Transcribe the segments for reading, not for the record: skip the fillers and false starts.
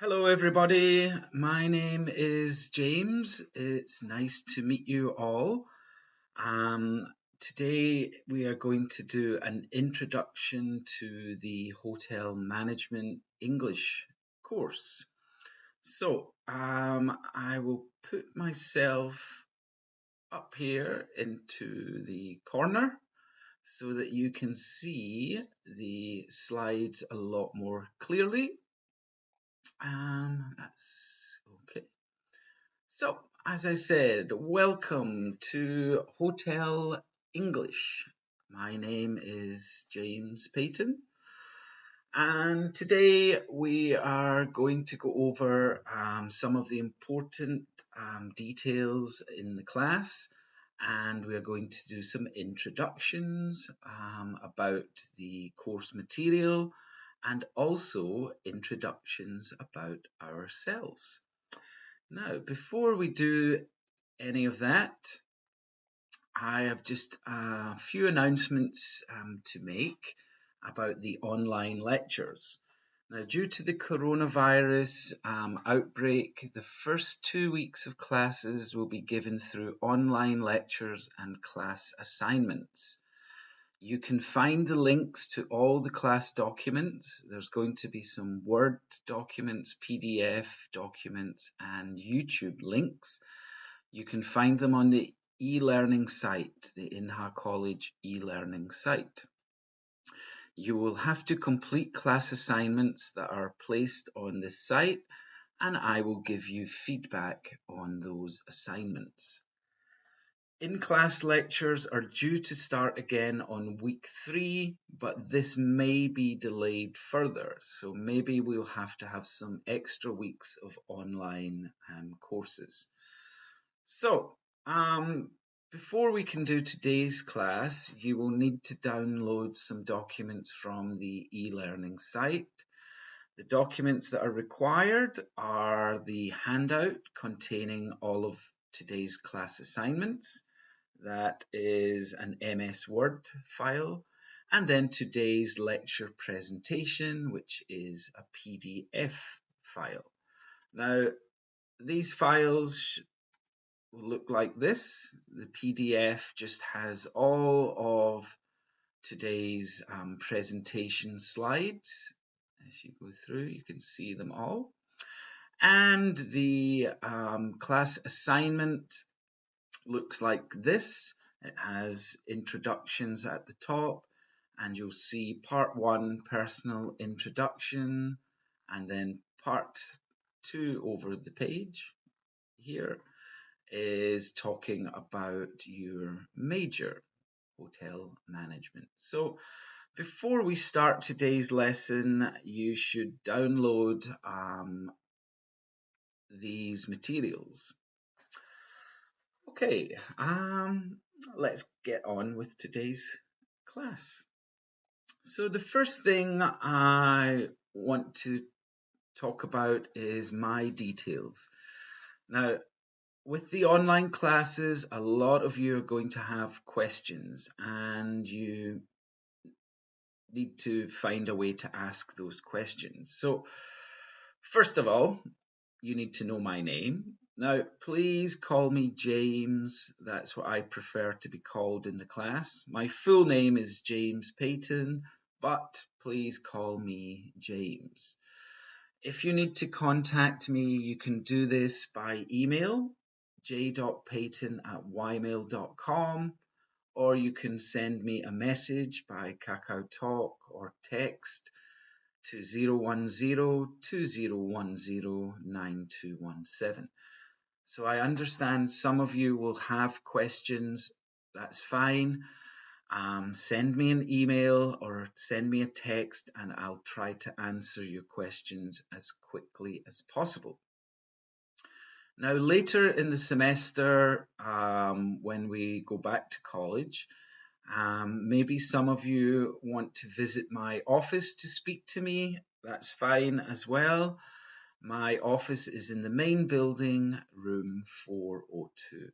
Hello, everybody. My name is James. It's nice to meet you all. Um, Today, we are going to do an introduction to the Hotel Management English course. I will put myself up here into the corner so that you can see the slides a lot more clearly. That's okay. So, as I said, welcome to Hotel English. My name is James Payton, and today we are going to go over some of the important details in the class, and we are going to do some introductions about the course material and also introductions about ourselves. Now, before we do any of that, I have just a few announcements to make about the online lectures. Now, due to the coronavirus outbreak, the first 2 weeks of classes will be given through online lectures and class assignments. You can find the links to all the class documents. There's going to be some Word documents, PDF documents, and YouTube links. You can find them on the e-learning site, the Inha College e-learning site. You will have to complete class assignments that are placed on this site, and I will give you feedback on those assignments. In-class lectures are due to start again on week 3, but this may be delayed further. So maybe we'll have to have some extra weeks of online courses. So, before we can do today's class, you will need to download some documents from the e-learning site. The documents that are required are the handout containing all of today's class assignments. That is an MS Word file, and then today's lecture presentation, which is a PDF file. Now, these files will look like this. The PDF just has all of today's presentation slides. If you go through, you can see them all. And the class assignment looks like this. It has introductions at the top, and you'll see part 1, personal introduction, and then part 2 over the page here is talking about your major, hotel management. So before we start today's lesson, you should download these materials. Okay, let's get on with today's class. So the first thing I want to talk about is my details. Now, with the online classes, a lot of you are going to have questions, and you need to find a way to ask those questions. So, first of all, you need to know my name. Now, please call me James. That's what I prefer to be called in the class. My full name is James Payton, but please call me James. If you need to contact me, you can do this by email, j.payton@ymail.com, or you can send me a message by Kakao Talk or text to 010-2010-9217. So I understand some of you will have questions. That's fine. Send me an email or send me a text, and I'll try to answer your questions as quickly as possible. Now, later in the semester, when we go back to college, maybe some of you want to visit my office to speak to me. That's fine as well. My office is in the main building, room 402.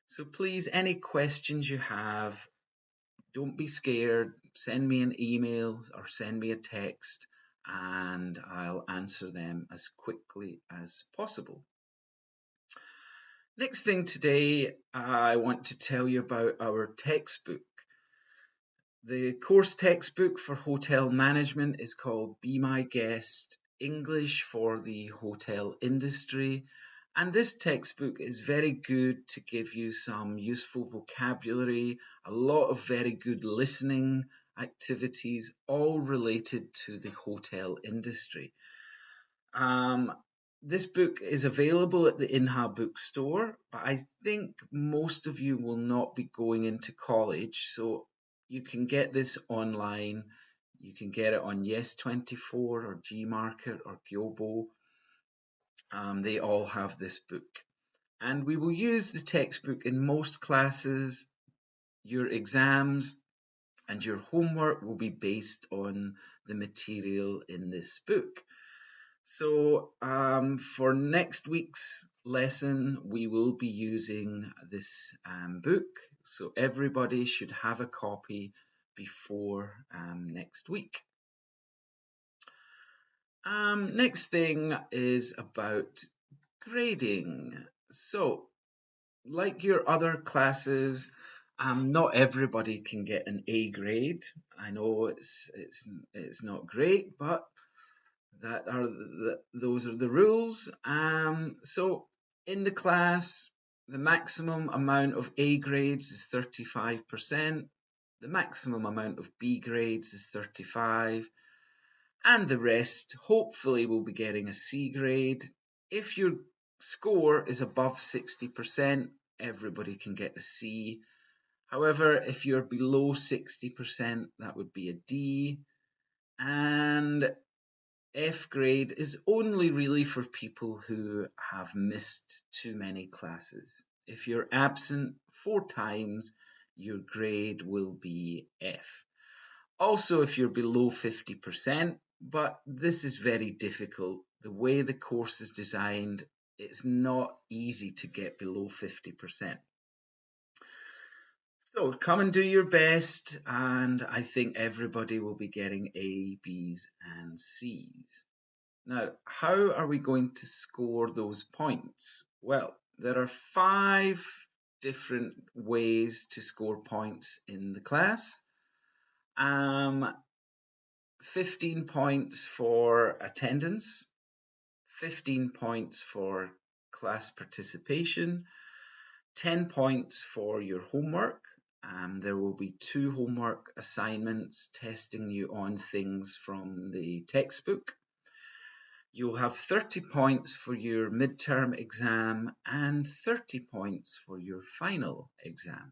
So please, any questions you have, don't be scared. Send me an email or send me a text, and I'll answer them as quickly as possible. Next thing today, I want to tell you about our textbook. The course textbook for hotel management is called Be My Guest, English for the Hotel Industry. And this textbook is very good to give you some useful vocabulary, a lot of very good listening activities, all related to the hotel industry. This book is available at the Inha bookstore, but I think most of you will not be going into college, so you can get this online. You can get it on Yes24 or Gmarket or Gyobo. They all have this book. And we will use the textbook in most classes. Your exams and your homework will be based on the material in this book. So for next week's lesson, we will be using this book. So everybody should have a copy before next week. Next thing is about grading. So like your other classes, not everybody can get an A grade. I know it's not great, but those are the rules. So in the class, the maximum amount of A grades is 35%. The maximum amount of B grades is 35%. And the rest hopefully will be getting a C grade. If your score is above 60%, everybody can get a C. However, if you're below 60%, that would be a D. And F grade is only really for people who have missed too many classes. If you're absent 4 times, your grade will be F. Also, if you're below 50%, but this is very difficult. The way the course is designed, it's not easy to get below 50%. So come and do your best, and I think everybody will be getting A, B's, and C's. Now, how are we going to score those points? Well, there are 5 different ways to score points in the class. 15 points for attendance, 15 points for class participation, 10 points for your homework. There will be 2 homework assignments testing you on things from the textbook. You'll have 30 points for your midterm exam and 30 points for your final exam.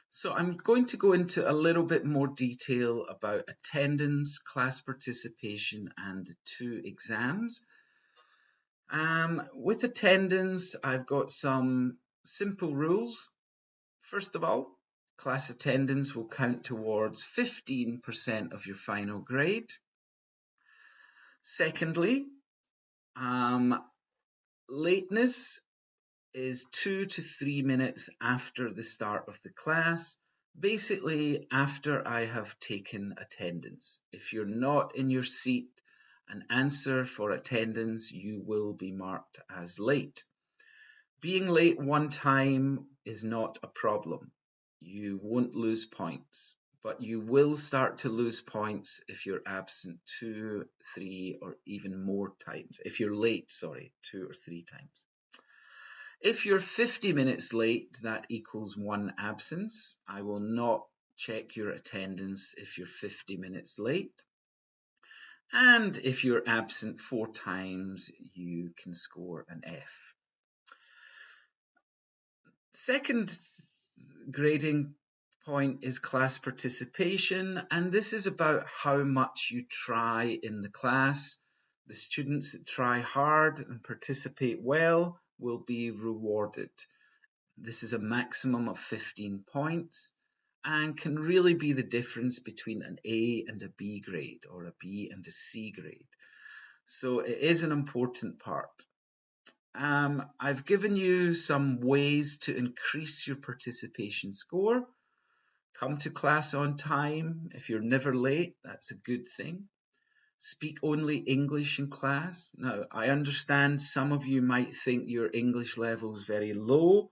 So I'm going to go into a little bit more detail about attendance, class participation, and the 2 exams. With attendance, I've got some simple rules. First of all, class attendance will count towards 15% of your final grade. Secondly, lateness is 2 to 3 minutes after the start of the class, basically after I have taken attendance. If you're not in your seat and answer for attendance, you will be marked as late. Being late 1 time is not a problem. You won't lose points, but you will start to lose points if you're absent 2, 3, or even more times. If you're late, 2 or 3 times. If you're 50 minutes late, that equals 1 absence. I will not check your attendance if you're 50 minutes late. And if you're absent 4 times, you can score an F. Second grading point is class participation, and this is about how much you try in the class. The students that try hard and participate well will be rewarded. This is a maximum of 15 points and can really be the difference between an A and a B grade or a B and a C grade. So it is an important part. I've given you some ways to increase your participation score. Come to class on time. If you're never late, that's a good thing. speak only English in class. Now, I understand some of you might think your English level is very low.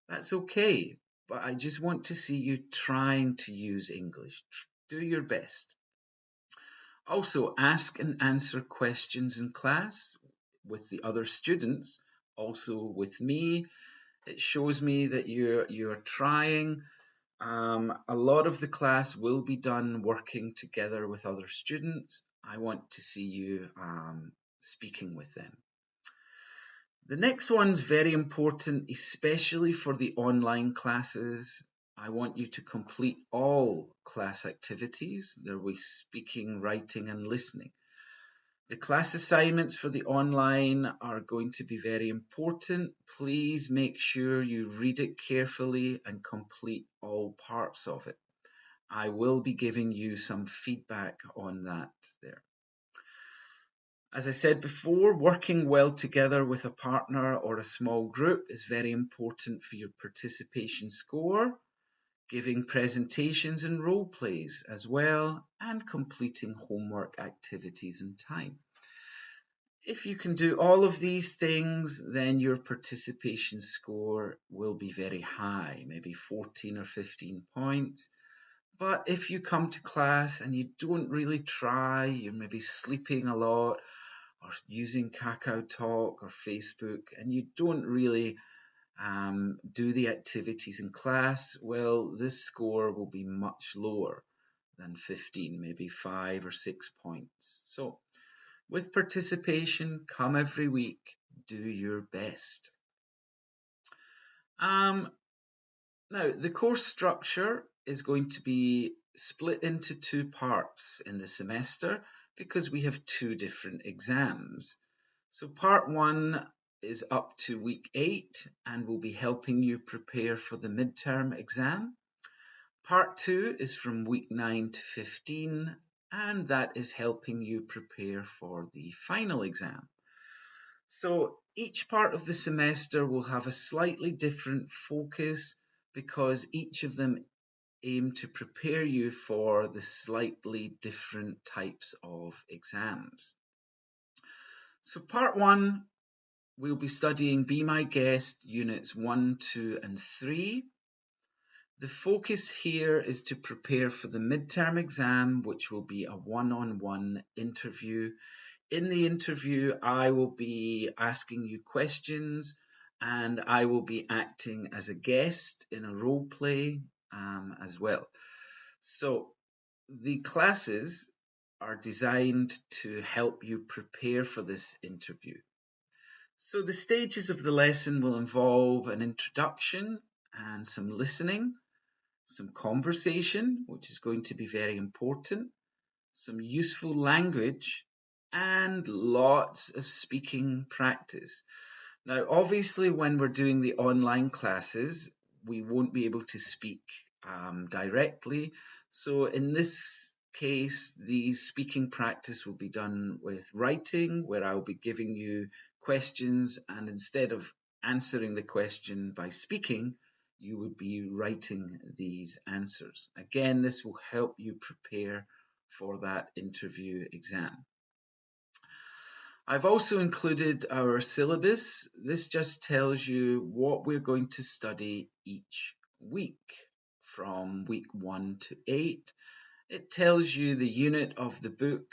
That's okay, but I just want to see you trying to use English. Do your best. Also, ask and answer questions in class with the other students, also with me. It shows me that you're trying. A lot of the class will be done working together with other students. I want to see you speaking with them. The next one's very important, especially for the online classes. I want you to complete all class activities. There will be speaking, writing, and listening. The class assignments for the online are going to be very important. Please make sure you read it carefully and complete all parts of it. I will be giving you some feedback on that there. As I said before, working well together with a partner or a small group is very important for your participation score, giving presentations and role plays as well, and completing homework activities in time. If you can do all of these things, then your participation score will be very high, maybe 14 or 15 points. But if you come to class and you don't really try, you're maybe sleeping a lot or using Kakao Talk or Facebook, and you don't really do the activities in class, well, this score will be much lower than 15, maybe 5 or 6 points. So with participation, come every week, do your best. Now, the course structure is going to be split into two parts in the semester because we have two different exams. So part 1 is up to week 8 and will be helping you prepare for the midterm exam. Part 2 is from week 9 to 15, and that is helping you prepare for the final exam. So each part of the semester will have a slightly different focus because each of them aim to prepare you for the slightly different types of exams. So part 1, we'll be studying Be My Guest units 1, 2, and 3. The focus here is to prepare for the midterm exam, which will be a one-on-one interview. In the interview, I will be asking you questions and I will be acting as a guest in a role play as well. So the classes are designed to help you prepare for this interview. So the stages of the lesson will involve an introduction and some listening, some conversation, which is going to be very important, some useful language, and lots of speaking practice. Now, obviously, when we're doing the online classes, we won't be able to speak directly. So in this case, the speaking practice will be done with writing, where I'll be giving you questions, and instead of answering the question by speaking, you would be writing these answers. Again, this will help you prepare for that interview exam. I've also included our syllabus. This just tells you what we're going to study each week from week 1 to 8. It tells you the unit of the book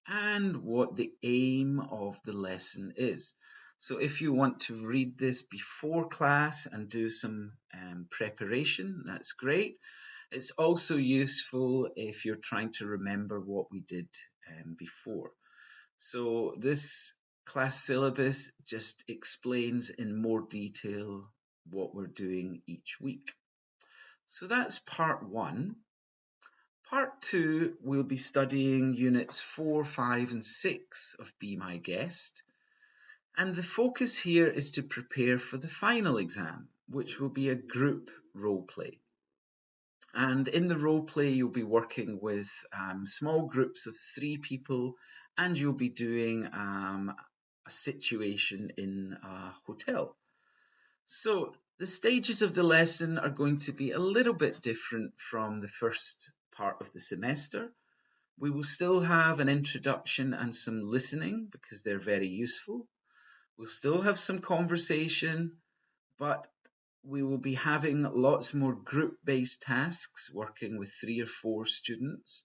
and what the aim of the lesson is. So if you want to read this before class and do some preparation, that's great. It's also useful if you're trying to remember what we did before. So this class syllabus just explains in more detail what we're doing each week. So that's part 1. Part 2, we'll be studying units 4, 5, and 6 of Be My Guest. And the focus here is to prepare for the final exam, which will be a group role play. And in the role play, you'll be working with small groups of 3 people, and you'll be doing a situation in a hotel. So the stages of the lesson are going to be a little bit different from the first part of the semester. We will still have an introduction and some listening because they're very useful. We'll still have some conversation, but we will be having lots more group-based tasks, working with 3 or 4 students,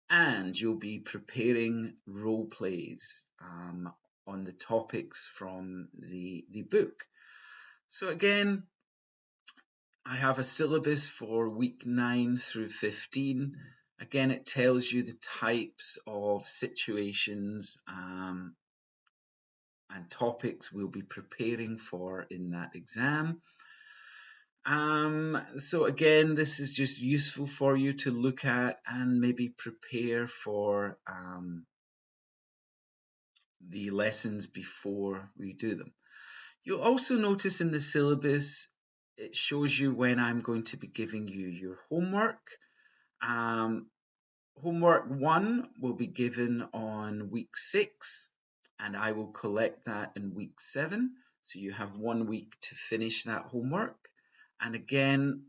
and you'll be preparing role plays on the topics from the book. So again, I have a syllabus for week 9 through 15. Again, it tells you the types of situations and topics we'll be preparing for in that exam. So again, this is just useful for you to look at and maybe prepare for the lessons before we do them. You'll also notice in the syllabus, it shows you when I'm going to be giving you your homework. Homework 1 will be given on week 6, and I will collect that in week 7. So you have 1 week to finish that homework. And again,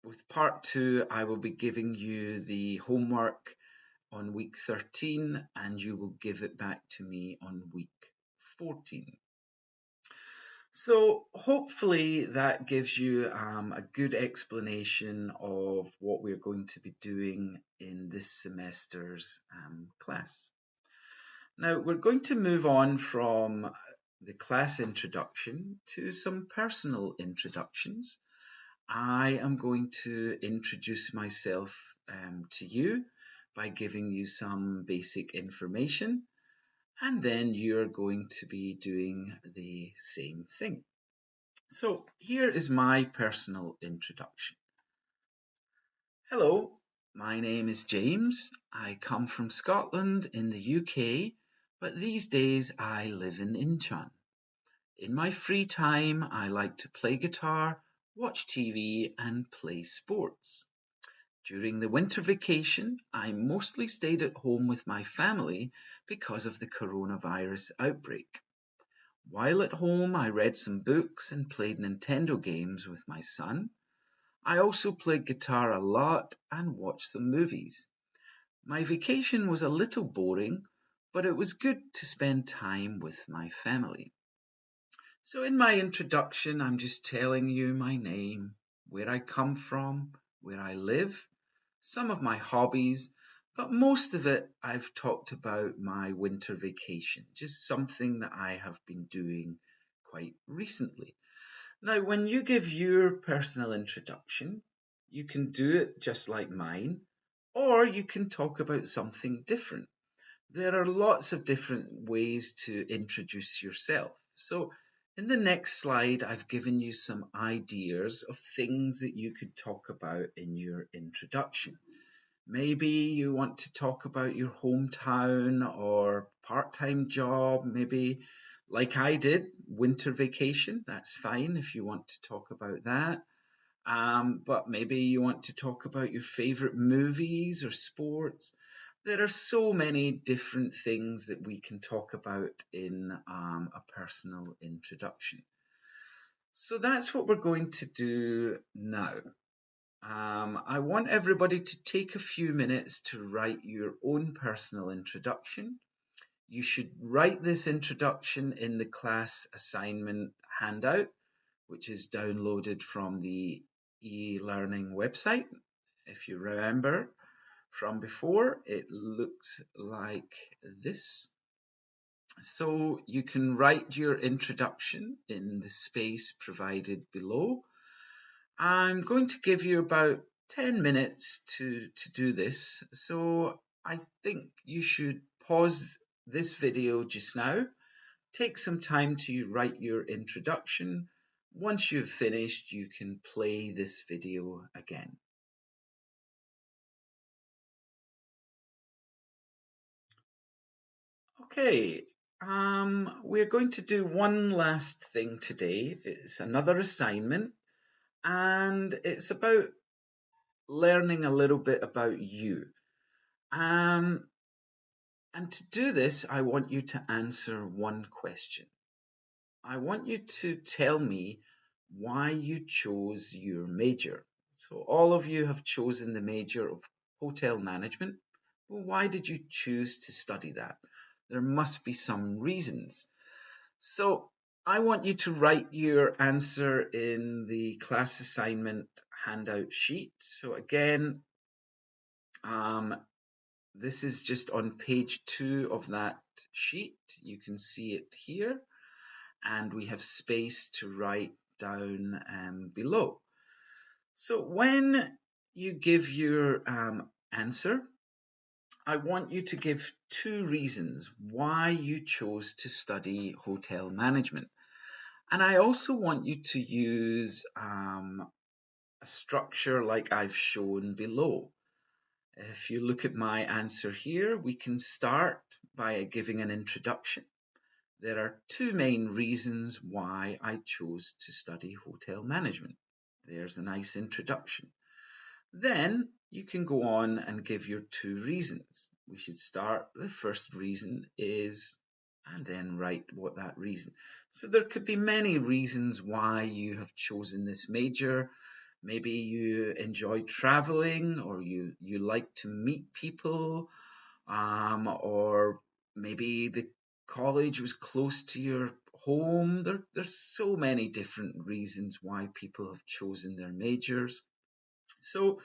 with part 2, I will be giving you the homework on week 13, and you will give it back to me on week 14. So hopefully that gives you a good explanation of what we're going to be doing in this semester's class. Now we're going to move on from the class introduction to some personal introductions. I am going to introduce myself to you by giving you some basic information, and then you're going to be doing the same thing. So here is my personal introduction. Hello, my name is James. I come from Scotland in the UK, but these days I live in Incheon. In my free time, I like to play guitar, watch TV, and play sports. During the winter vacation, I mostly stayed at home with my family because of the coronavirus outbreak. While at home, I read some books and played Nintendo games with my son. I also played guitar a lot and watched some movies. My vacation was a little boring, but it was good to spend time with my family. So in my introduction, I'm just telling you my name, where I come from, where I live, some of my hobbies, but most of it I've talked about my winter vacation, just something that I have been doing quite recently. Now, when you give your personal introduction, you can do it just like mine, or you can talk about something different. There are lots of different ways to introduce yourself. So, in the next slide, I've given you some ideas of things that you could talk about in your introduction. Maybe you want to talk about your hometown or part-time job, maybe like I did, winter vacation. That's fine if you want to talk about that. But maybe you want to talk about your favorite movies or sports. There are so many different things that we can talk about in a personal introduction. So that's what we're going to do now. I want everybody to take a few minutes to write your own personal introduction. You should write this introduction in the class assignment handout, which is downloaded from the e-learning website. If you remember from before, it looks like this. So you can write your introduction in the space provided below. I'm going to give you about 10 minutes to do this. So I think you should pause this video just now. Take some time to write your introduction. Once you've finished, you can play this video again. Okay, we're going to do one last thing today. It's another assignment, and it's about learning a little bit about you. And to do this, I want you to answer one question. I want you to tell me why you chose your major. So all of you have chosen the major of hotel management, Well, why did you choose to study that? There must be some reasons. So I want you to write your answer in the class assignment handout sheet. So again, this is just on page 2 of that sheet. You can see it here, and we have space to write down below. So when you give your answer, I want you to give 2 reasons why you chose to study hotel management. And I also want you to use a structure like I've shown below. If you look at my answer here, we can start by giving an introduction. There are 2 main reasons why I chose to study hotel management. There's a nice introduction. Then you can go on and give your 2 reasons. We should start, the first reason is, and then write what that reason. So there could be many reasons why you have chosen this major. Maybe you enjoy traveling, or you like to meet people, or maybe the college was close to your home. There's so many different reasons why people have chosen their majors. So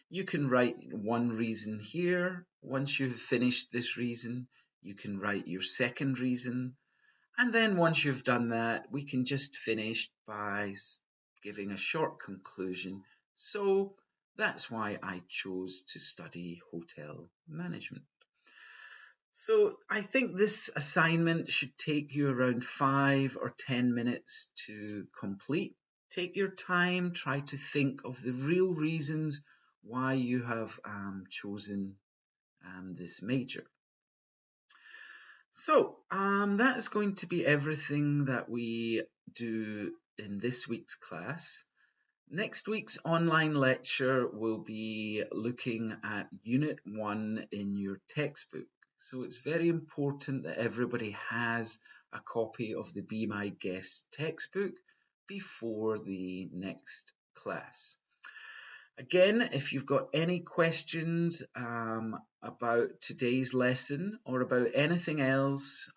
you can write 1 reason here. Once you've finished this reason, you can write your second reason. And then once you've done that, we can just finish by giving a short conclusion. So that's why I chose to study hotel management. So I think this assignment should take you around 5 or 10 minutes to complete. Take your time, try to think of the real reasons why you have chosen this major. So that is going to be everything that we do in this week's class. Next week's online lecture will be looking at Unit 1 in your textbook. So it's very important that everybody has a copy of the Be My Guest textbook before the next class. Again, if you've got any questions about today's lesson or about anything else,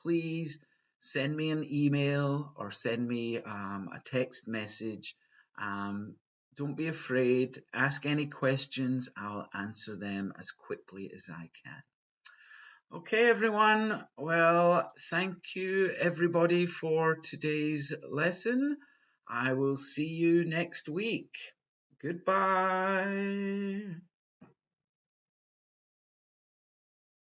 please send me an email or send me a text message. Don't be afraid. Ask any questions. I'll answer them as quickly as I can. Okay, everyone. Well, thank you, everybody, for today's lesson. I will see you next week. Goodbye.